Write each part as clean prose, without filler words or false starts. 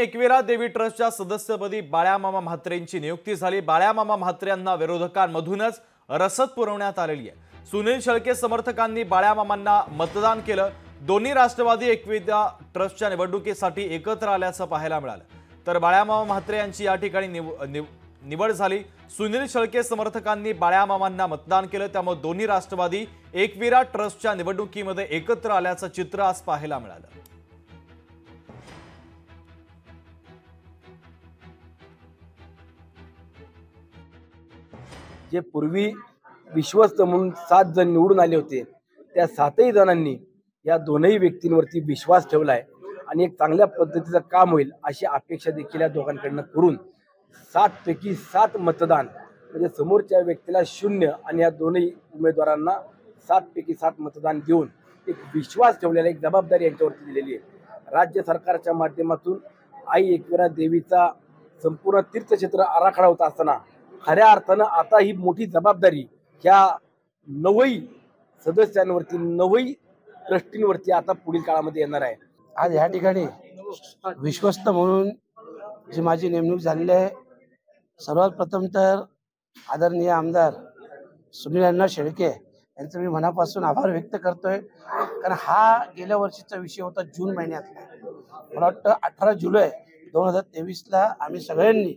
एकविरा देवी ट्रस्टच्या सदस्यपदी बाळ्यामामा म्हात्रेंची नियुक्ती झाली। बाळ्यामामा म्हात्रेंना विरोधकांमधूनच रसद पुरवण्यात आलेली आहे। सुनील शेळके समर्थकांनी बाळ्यामामांना मतदान केलं। दोन्ही राष्ट्रवादी एकविरा ट्रस्टच्या निवडणुकीसाठी एकत्र आल्याचं पाहायला मिळालं। तर बाळ्यामामा म्हात्रे यांची या ठिकाणी निवड झाली। सुनील शेळके समर्थकांनी बाळ्यामामांना मतदान केलं, त्यामुळे दोन्ही राष्ट्रवादी एकविरा ट्रस्टच्या निवडणुकीमध्ये एकत्र आल्याचं चित्र आज पाहायला मिळालं। जे पूर्वी विश्वस्त म्हणून 7 जण निवडून आले होते, त्या 7ही जणांनी या दोनही व्यक्तींवरती विश्वास ठेवलाय आणि एक चांगल्या पद्धतीचं काम होईल अशी अपेक्षा देखील या दोघांकडून करून 7 पैकी 7 मतदान म्हणजे समोरच्या व्यक्तीला 0 आणि या दोन्ही उमेदवारांना 7 पैकी 7 मतदान देऊन एक विश्वास ठेवलेला, एक जबाबदारी यांच्यावरती दिलेली आहे। राज्य सरकारच्या माध्यमातून आई एकविरा देवीचा संपूर्ण तीर्थक्षेत्र आराखडा होता असताना खऱ्या अर्थानं आता ही मोठी जबाबदारी ह्या 9 सदस्यांवरती, 9 ट्रस्टींवरती आता पुढील काळामध्ये येणार आहे। आज या ठिकाणी विश्वस्त म्हणून जी माझी नेमणूक झालेली आहे, सर्वात प्रथम तर आदरणीय आमदार सुनील अण्णा शेळके यांचं मी मनापासून आभार व्यक्त करतोय। कारण हा गेल्या वर्षीचा विषय होता जून महिन्यातला। मला वाटतं 18 जुलै 2023ला आम्ही सगळ्यांनी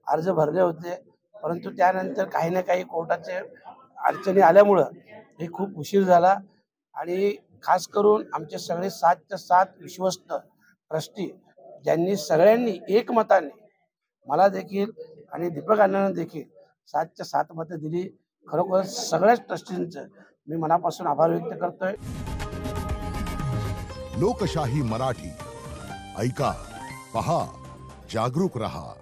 अर्ज भरले होते, परंतु त्यानंतर काही ना काही कोर्टाचे अडचणी आल्यामुळं हे खूप उशीर झाला आणि खास करून आमचे सगळे 7च्या 7 विश्वस्त ट्रस्टी ज्यांनी सगळ्यांनी एकमताने मला देखील आणि दीपक अण्णांना देखील 7च्या 7 मतं दिली। खरोखर सगळ्याच ट्रस्टींचं मी मनापासून आभार व्यक्त करतोय। लोकशाही मराठी ऐका, पहा, जागरूक रहा।